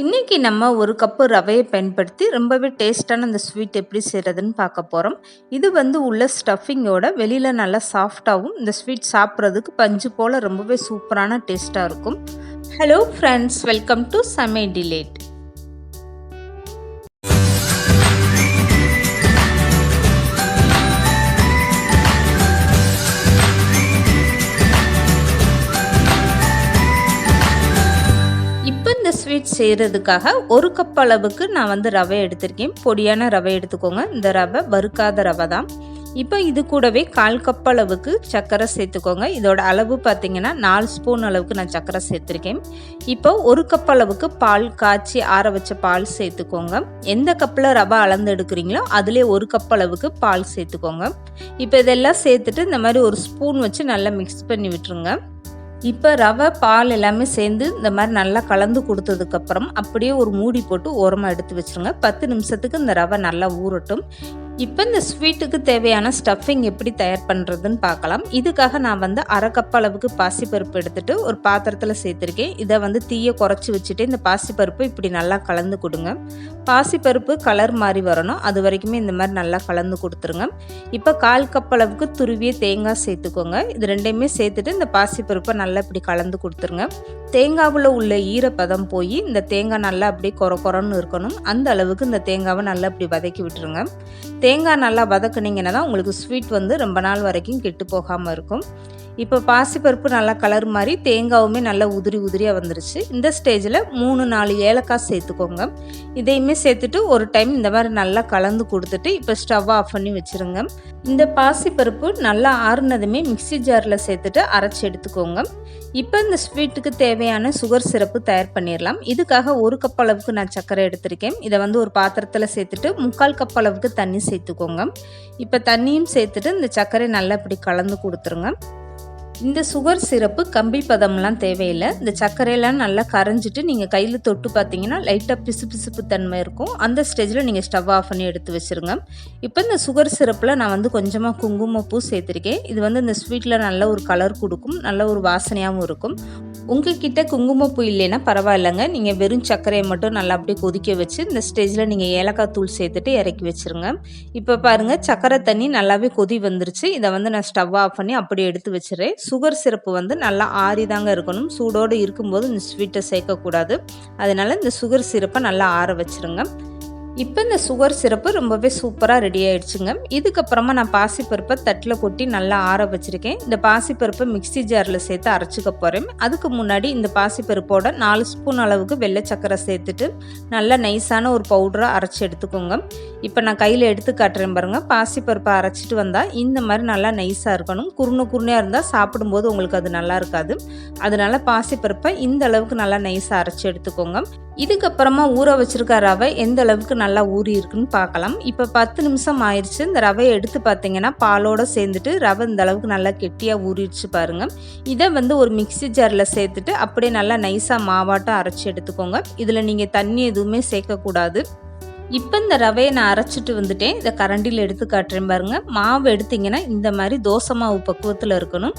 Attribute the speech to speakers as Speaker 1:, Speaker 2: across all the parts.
Speaker 1: இன்னைக்கு நம்ம ஒரு கப்பு ரவையை பயன்படுத்தி ரொம்பவே டேஸ்டான இந்த ஸ்வீட் எப்படி செய்கிறதுன்னு பார்க்க போகிறோம். இது உள்ள ஸ்டஃபிங்கோட வெளியில் நல்லா சாஃப்டாகவும் இந்த ஸ்வீட் சாப்பிட்றதுக்கு பஞ்சு போல் ரொம்பவே சூப்பரான டேஸ்ட்டாக இருக்கும். ஹலோ ஃப்ரெண்ட்ஸ், வெல்கம் டு சமையல் டிலேட். ஸ்வீட் செய்கிறதுக்காக ஒரு கப் அளவுக்கு நான் ரவை எடுத்திருக்கேன். பொடியான ரவை எடுத்துக்கோங்க. இந்த ரவை வறுக்காத ரவை தான். இப்போ இது கூடவே 1/4 கப் அளவுக்கு சர்க்கரை சேர்த்துக்கோங்க. இதோட அளவு பார்த்திங்கன்னா 4 ஸ்பூன் அளவுக்கு நான் சர்க்கரை சேர்த்துருக்கேன். இப்போ ஒரு கப் அளவுக்கு பால் காய்ச்சி ஆற வச்ச பால் சேர்த்துக்கோங்க. எந்த கப்பில் ரவை அளந்து எடுக்கிறீங்களோ அதிலே ஒரு கப் அளவுக்கு பால் சேர்த்துக்கோங்க. இப்போ இதெல்லாம் சேர்த்துட்டு இந்த மாதிரி ஒரு ஸ்பூன் வச்சு நல்லா மிக்ஸ் பண்ணி விட்டுருங்க. இப்போ ரவை பால் எல்லாமே சேர்ந்து இந்த மாதிரி நல்லா கலந்து கொடுத்ததுக்கப்புறம் அப்படியே ஒரு மூடி போட்டு ஓரமாக எடுத்து வச்சுருங்க. 10 நிமிஷத்துக்கு இந்த ரவை நல்லா ஊறட்டும். இப்போ இந்த ஸ்வீட்டுக்கு தேவையான ஸ்டஃபிங் எப்படி தயார் பண்ணுறதுன்னு பார்க்கலாம். இதுக்காக நான் 1/2 கப் அளவுக்கு பாசிப்பருப்பு எடுத்துகிட்டு ஒரு பாத்திரத்தில் சேர்த்துருக்கேன். இதை தீயை குறைச்சி வச்சுட்டு இந்த பாசிப்பருப்பு இப்படி நல்லா கலந்து கொடுங்க. பாசிப்பருப்பு கலர் மாதிரி வரணும், அது வரைக்குமே இந்த மாதிரி நல்லா கலந்து கொடுத்துருங்க. இப்போ 1/4 கப் அளவுக்கு துருவிய தேங்காய் சேர்த்துக்கோங்க. இது ரெண்டையுமே சேர்த்துட்டு இந்த பாசிப்பருப்பை நல்லா இப்படி கலந்து கொடுத்துருங்க. தேங்காவில் உள்ள ஈரப்பதம் போய் இந்த தேங்காய் நல்லா அப்படியே கொரன்னு இருக்கணும். அந்த அளவுக்கு இந்த தேங்காவை நல்லா இப்படி வதக்கி விட்டுருங்க. தேங்காய் நல்லா வதக்குனீங்கன்னா தான் உங்களுக்கு ஸ்வீட் ரொம்ப நாள் வரைக்கும் கெட்டு போகாமல் இருக்கும். இப்போ பாசிப்பருப்பு நல்லா கலர் மாதிரி தேங்காவுமே நல்லா உதிரியாக வந்துருச்சு. இந்த ஸ்டேஜில் 3-4 ஏலக்காய் சேர்த்துக்கோங்க. இதையுமே சேர்த்துட்டு ஒரு டைம் இந்த மாதிரி நல்லா கலந்து கொடுத்துட்டு இப்போ ஸ்டவ் ஆஃப் பண்ணி வச்சுருங்க. இந்த பாசிப்பருப்பு நல்லா ஆறுனதுமே மிக்சி ஜாரில் சேர்த்துட்டு அரைச்சி எடுத்துக்கோங்க. இப்போ இந்த ஸ்வீட்டுக்கு தேவையான சுகர் சிரப்பு தயார் பண்ணிடலாம். இதுக்காக 1 கப் அளவுக்கு நான் சர்க்கரை எடுத்திருக்கேன். இதை ஒரு பாத்திரத்தில் சேர்த்துட்டு 3/4 கப் அளவுக்கு தண்ணி சேர்த்துக்கோங்க. இப்போ தண்ணியும் சேர்த்துட்டு இந்த சர்க்கரை நல்லா இப்படி கலந்து கொடுத்துருங்க. இந்த சுகர் சிரப்பு கம்பி பதம்லாம் தேவையில்லை. இந்த சர்க்கரையெல்லாம் நல்லா கரைஞ்சிட்டு நீங்கள் கையில் தொட்டு பார்த்தீங்கன்னா லைட்டாக பிசுபிசுப்பு தன்மை இருக்கும். அந்த ஸ்டேஜில் நீங்கள் ஸ்டவ் ஆஃப் பண்ணி எடுத்து வச்சுருங்க. இப்போ இந்த சுகர் சிரப்பில் நான் கொஞ்சமாக குங்குமப்பூ சேர்த்துருக்கேன். இது இந்த ஸ்வீட்டில் நல்ல ஒரு கலர் கொடுக்கும், நல்ல ஒரு வாசனையாகவும் இருக்கும். உங்ககிட்ட குங்குமப்பூ இல்லைன்னா பரவாயில்லைங்க, நீங்கள் வெறும் சர்க்கரையை மட்டும் நல்லா அப்படியே கொதிக்க வச்சு இந்த ஸ்டேஜில் நீங்கள் ஏலக்காய் தூள் சேர்த்துட்டு இறக்கி வச்சுருங்க. இப்போ பாருங்கள், சர்க்கரை தண்ணி நல்லாவே கொதி வந்துருச்சு. இதை நான் ஸ்டவ் ஆஃப் பண்ணி அப்படியே எடுத்து வச்சுறேன். சுகர் சிரப்பு நல்லா ஆறி தாங்க இருக்கணும். சூடோடு இருக்கும்போது இந்த ஸ்வீட்டை சேர்க்கக்கூடாது. அதனால் இந்த சுகர் சிரப்பை நல்லா ஆற வச்சுருங்க. இப்போ இந்த சுகர் சிரப்பு ரொம்பவே சூப்பராக ரெடி ஆகிடுச்சுங்க. இதுக்கப்புறமா நான் பாசிப்பருப்பை தட்டில் கொட்டி நல்லா ஆற வச்சுருக்கேன். இந்த பாசிப்பருப்பை மிக்சி ஜாரில் சேர்த்து அரைச்சிக்க போகிறேன். அதுக்கு முன்னாடி இந்த பாசிப்பருப்போட 4 ஸ்பூன் அளவுக்கு வெள்ளை சர்க்கரை சேர்த்துட்டு நல்லா நைஸான ஒரு பவுடராக அரைச்சி எடுத்துக்கோங்க. இப்போ நான் கையில் எடுத்து காட்டுறேன் பாருங்கள். பாசிப்பருப்பை அரைச்சிட்டு வந்தால் இந்த மாதிரி நல்லா நைஸாக இருக்கணும். குருணையாக இருந்தால் சாப்பிடும்போது உங்களுக்கு அது நல்லா இருக்காது. அதனால் பாசிப்பருப்பை இந்த அளவுக்கு நல்லா நைஸாக அரைச்சி எடுத்துக்கோங்க. இதுக்கப்புறமா ஊற வச்சிருக்க ரவை எந்த அளவுக்கு நல்லா ஊறி இருக்குன்னு பார்க்கலாம். இப்போ 10 நிமிஷம் ஆயிடுச்சு. இந்த ரவையை எடுத்து பார்த்தீங்கன்னா பாலோட சேர்ந்துட்டு ரவை இந்த அளவுக்கு நல்லா கெட்டியாக ஊறிடுச்சு பாருங்கள். இதை ஒரு மிக்சி ஜாரில் சேர்த்துட்டு அப்படியே நல்லா நைஸாக மாவாட்டம் அரைச்சி எடுத்துக்கோங்க. இதில் நீங்கள் தண்ணி எதுவுமே சேர்க்கக்கூடாது. இப்போ இந்த ரவையை நான் அரைச்சிட்டு வந்துட்டேன். இதை கரண்டியில் எடுத்து காட்டுறேன் பாருங்கள். மாவு எடுத்திங்கன்னா இந்த மாதிரி தோசை மாவு பக்குவத்தில் இருக்கணும்.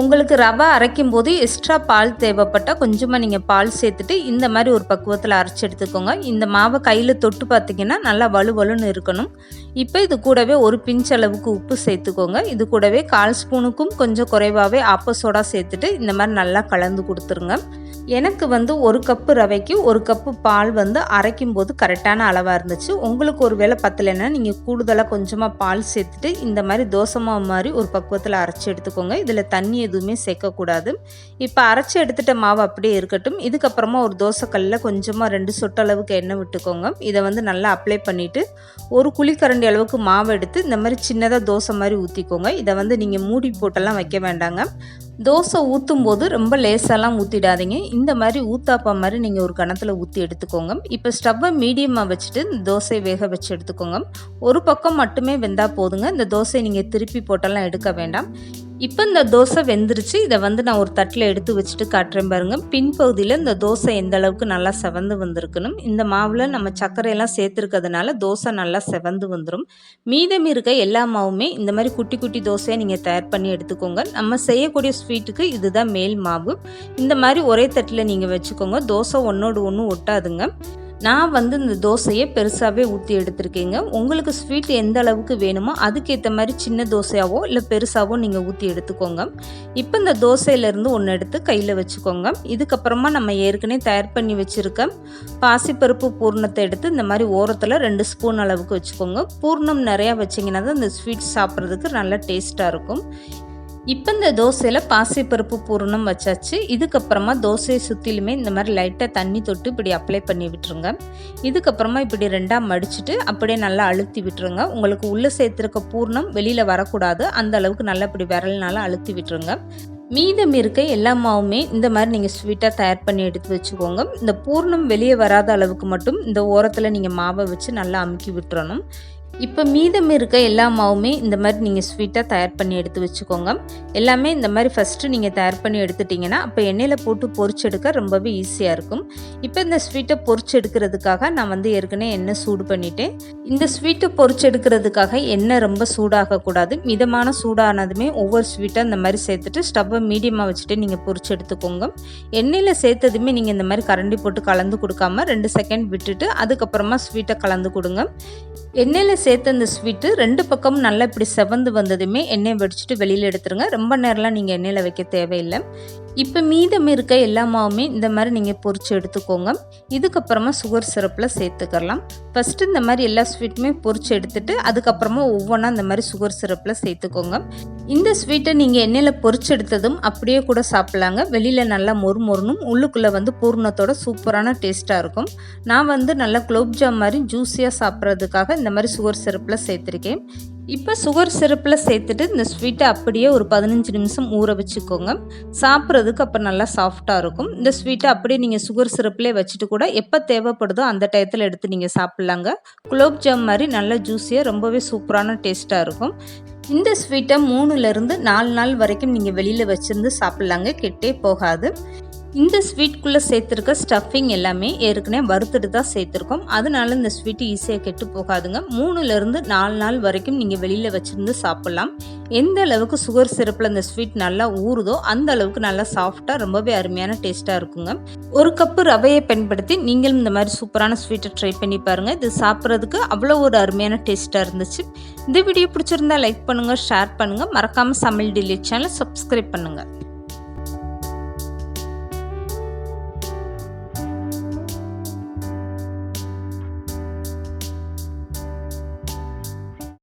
Speaker 1: உங்களுக்கு ரவை அரைக்கும் போது எக்ஸ்ட்ரா பால் தேவைப்பட்டால் கொஞ்சமாக நீங்கள் பால் சேர்த்துட்டு இந்த மாதிரி ஒரு பக்குவத்தில் அரைச்சி எடுத்துக்கோங்க. இந்த மாவை கையில் தொட்டு பார்த்திங்கன்னா நல்லா வலுவலுன்னு இருக்கணும். இப்போ இது கூடவே ஒரு பிஞ்ச் அளவுக்கு உப்பு சேர்த்துக்கோங்க. இது கூடவே 1/4 ஸ்பூனுக்கும் கொஞ்சம் குறைவாகவே ஆப்ப சோடா சேர்த்துட்டு இந்த மாதிரி நல்லா கலந்து கொடுத்துருங்க. எனக்கு 1 கப்பு ரவைக்கு 1 கப்பு பால் அரைக்கும் போது கரெக்டான அளவாக இருந்துச்சு. உங்களுக்கு ஒரு வேளை பத்தலைன்னா நீங்கள் கூடுதலாக கொஞ்சமாக பால் சேர்த்துட்டு இந்த மாதிரி தோசை மாவு மாதிரி ஒரு பக்குவத்தில் அரைச்சி எடுத்துக்கோங்க. இதில் தண்ணி எதுவுமே சேர்க்கக்கூடாது. இப்போ அரைச்சி எடுத்துகிட்ட மாவு அப்படியே இருக்கட்டும். இதுக்கப்புறமா ஒரு தோசைக்கல்லில் கொஞ்சமாக 2 சொட்டு அளவுக்கு எண்ணெய் விட்டுக்கோங்க. இதை நல்லா அப்ளை பண்ணிவிட்டு ஒரு குழிக்கரண்டி அளவுக்கு மாவு எடுத்து இந்த மாதிரி சின்னதாக தோசை மாதிரி ஊற்றிக்கோங்க. இதை நீங்கள் மூடி போட்டெல்லாம் வைக்க வேண்டாங்க. தோசை ஊற்றும் போது ரொம்ப லேசாலாம் ஊற்றிடாதீங்க. இந்த மாதிரி ஊத்தாப்பா மாதிரி நீங்கள் ஒரு கணத்தில் ஊற்றி எடுத்துக்கோங்க. இப்போ ஸ்டவ்வை மீடியமாக வச்சுட்டு இந்த தோசையை வேக வச்சு எடுத்துக்கோங்க. ஒரு பக்கம் மட்டுமே வெந்தால் போதுங்க. இந்த தோசையை நீங்கள் திருப்பி போட்டெல்லாம் எடுக்க வேண்டாம். இப்போ இந்த தோசை வெந்துருச்சு. இதை வந்து நான் ஒரு தட்டில் எடுத்து வச்சுட்டு காட்டுறேன் பாருங்க. பின்பகுதியில் இந்த தோசை எந்த அளவுக்கு நல்லா செவந்து வந்திருக்கணும். இந்த மாவில் நம்ம சர்க்கரையெல்லாம் சேர்த்துருக்கிறதுனால தோசை நல்லா செவந்து வந்துடும். மீதம் இருக்க எல்லா மாவுமே இந்த மாதிரி குட்டி குட்டி தோசையை நீங்கள் தயார் பண்ணி எடுத்துக்கோங்க. நம்ம செய்யக்கூடிய ஸ்வீட்டுக்கு இதுதான் மேல் மாவு. இந்த மாதிரி ஒரே தட்டில் நீங்கள் வச்சுக்கோங்க. தோசை ஒன்றோடு ஒன்று ஒட்டாதுங்க. நான் வந்து இந்த தோசையை பெருசாகவே ஊற்றி எடுத்திருக்கேங்க. உங்களுக்கு ஸ்வீட் எந்த அளவுக்கு வேணுமோ அதுக்கேற்ற மாதிரி சின்ன தோசையாவோ இல்லை பெருசாவோ நீங்கள் ஊற்றி எடுத்துக்கோங்க. இப்போ இந்த தோசையிலேருந்து ஒன்று எடுத்து கையில் வச்சுக்கோங்க. இதுக்கப்புறமா நம்ம ஏற்கனவே தயார் பண்ணி வச்சுருக்க பாசிப்பருப்பு பூர்ணத்தை எடுத்து இந்த மாதிரி ஓரத்தில் 2 ஸ்பூன் அளவுக்கு வச்சுக்கோங்க. பூர்ணம் நிறையா வச்சிங்கன்னா தான் இந்த ஸ்வீட் சாப்பிட்றதுக்கு நல்லா டேஸ்ட்டாக இருக்கும். இப்போ இந்த தோசையில் பாசிப்பருப்பு பூரணம் வச்சாச்சு. இதுக்கப்புறமா தோசையை சுற்றிலுமே இந்த மாதிரி லைட்டாக தண்ணி தொட்டு இப்படி அப்ளை பண்ணி விட்டுருங்க. இதுக்கப்புறமா இப்படி 2ஆக மடிச்சுட்டு அப்படியே நல்லா அழுத்தி விட்டுருங்க. உங்களுக்கு உள்ளே சேர்த்துருக்க பூர்ணம் வெளியில் வரக்கூடாது. அந்த அளவுக்கு நல்லா இப்படி விரல்னால அழுத்தி விட்டுருங்க. மீதம் இருக்க எல்லா மாவுமே இந்த மாதிரி நீங்கள் ஸ்வீட்டாக தயார் பண்ணி எடுத்து வச்சுக்கோங்க. இந்த பூர்ணம் வெளியே வராத அளவுக்கு மட்டும் இந்த ஓரத்தில் நீங்கள் மாவை வச்சு நல்லா அமுக்கி விட்டுறணும். இப்போ மீதம் இருக்க எல்லா மாவுமே இந்த மாதிரி நீங்கள் ஸ்வீட்டாக தயார் பண்ணி எடுத்து வச்சுக்கோங்க. எல்லாமே இந்த மாதிரி ஃபஸ்ட்டு நீங்கள் தயார் பண்ணி எடுத்துட்டிங்கன்னா அப்போ எண்ணெயில் போட்டு பொரிச்செடுக்க ரொம்பவே ஈஸியாக இருக்கும். இப்போ இந்த ஸ்வீட்டை பொரிச்செடுக்கிறதுக்காக நான் வந்து ஏற்கனவே எண்ணெய் சூடு பண்ணிட்டேன். இந்த ஸ்வீட்டை பொரிச்செடுக்கிறதுக்காக எண்ணெய் ரொம்ப சூடாகக்கூடாது. மிதமான சூடானதுமே ஒவ்வொரு ஸ்வீட்டாக இந்த மாதிரி சேர்த்துட்டு ஸ்டவ்வை மீடியமாக வச்சுட்டு நீங்கள் பொரிச்சு எடுத்துக்கோங்க. எண்ணெயில் சேர்த்ததுமே நீங்கள் இந்த மாதிரி கரண்டி போட்டு கலந்து கொடுக்காம 2 செகண்ட் விட்டுட்டு அதுக்கப்புறமா ஸ்வீட்டை கலந்து கொடுங்க. எண்ணெயில் சேர்த்து அந்த ஸ்வீட்டு 2 பக்கமும் நல்லா இப்படி செவந்து வந்ததுமே எண்ணெய் வடிச்சிட்டு வெளியில் எடுத்துருங்க. ரொம்ப நேரம்லாம் நீங்கள் எண்ணெயில் வைக்க தேவையில்லை. இப்போ மீதம் இருக்க எல்லா மாவுமே இந்த மாதிரி நீங்கள் பொரிச்சு எடுத்துக்கோங்க. இதுக்கப்புறமா சுகர் சிரப்பில் சேர்த்துக்கலாம். ஃபஸ்ட்டு இந்த மாதிரி எல்லா ஸ்வீட்டுமே பொரிச்சு எடுத்துட்டு அதுக்கப்புறமா ஒவ்வொன்றா இந்த மாதிரி சுகர் சிரப்பில் சேர்த்துக்கோங்க. இந்த ஸ்வீட்டை நீங்கள் எண்ணெயில் பொரிச்சு எடுத்ததும் அப்படியே கூட சாப்பிட்லாங்க. வெளியில் நல்லா மொறுமொறுனும் உள்ளுக்குள்ளே வந்து பூர்ணத்தோட சூப்பரான டேஸ்ட்டாக இருக்கும். நான் வந்து நல்லா குலோப்ஜாம் மாதிரி ஜூஸியாக சாப்பிட்றதுக்காக இந்த மாதிரி சுகர் சிரப்பில் சேர்த்துருக்கேன். இப்போ சுகர் சிரப்பில் சேர்த்துட்டு இந்த ஸ்வீட்டை அப்படியே ஒரு 15 நிமிஷம் ஊற வச்சுக்கோங்க. சாப்பிட்றதுக்கு அப்போ நல்லா சாஃப்டாக இருக்கும். இந்த ஸ்வீட்டை அப்படியே நீங்கள் சுகர் சிரப்லேயே வச்சுட்டு கூட எப்போ தேவைப்படுதோ அந்த டயத்தில் எடுத்து நீங்கள் சாப்பிட்லாங்க. குலோப்ஜாம் மாதிரி நல்லா ஜூஸியாக ரொம்பவே சூப்பரான டேஸ்ட்டாக இருக்கும். இந்த ஸ்வீட்டை 3லேருந்து 4 நாள் வரைக்கும் நீங்கள் வெளியில் வச்சுருந்து சாப்பிட்லாங்க. கெட்டே போகாது. இந்த ஸ்வீட்குள்ளே சேர்த்துருக்க ஸ்டஃபிங் எல்லாமே ஏற்கனவே வறுத்துட்டு தான் சேர்த்துருக்கோம். அதனால இந்த ஸ்வீட்டு ஈஸியாக கெட்டு போகாதுங்க. 3லேருந்து 4 நாள் வரைக்கும் நீங்கள் வெளியில் வச்சுருந்து சாப்பிட்லாம். எந்த அளவுக்கு சுகர் சிரப்பில் இந்த ஸ்வீட் நல்லா ஊறுதோ அந்த அளவுக்கு நல்லா சாஃப்டாக ரொம்பவே அருமையான டேஸ்ட்டாக இருக்குங்க. 1 கப்பு ரவையை பயன்படுத்தி நீங்களும் இந்த மாதிரி சூப்பரான ஸ்வீட்டை ட்ரை பண்ணி பாருங்கள். இது சாப்பிட்றதுக்கு அவ்வளோ ஒரு அருமையான டேஸ்ட்டாக இருந்துச்சு. இந்த வீடியோ பிடிச்சிருந்தா லைக் பண்ணுங்கள், ஷேர் பண்ணுங்கள். மறக்காமல் சமையல் டிலீட் சேனலை சப்ஸ்கிரைப் பண்ணுங்கள்.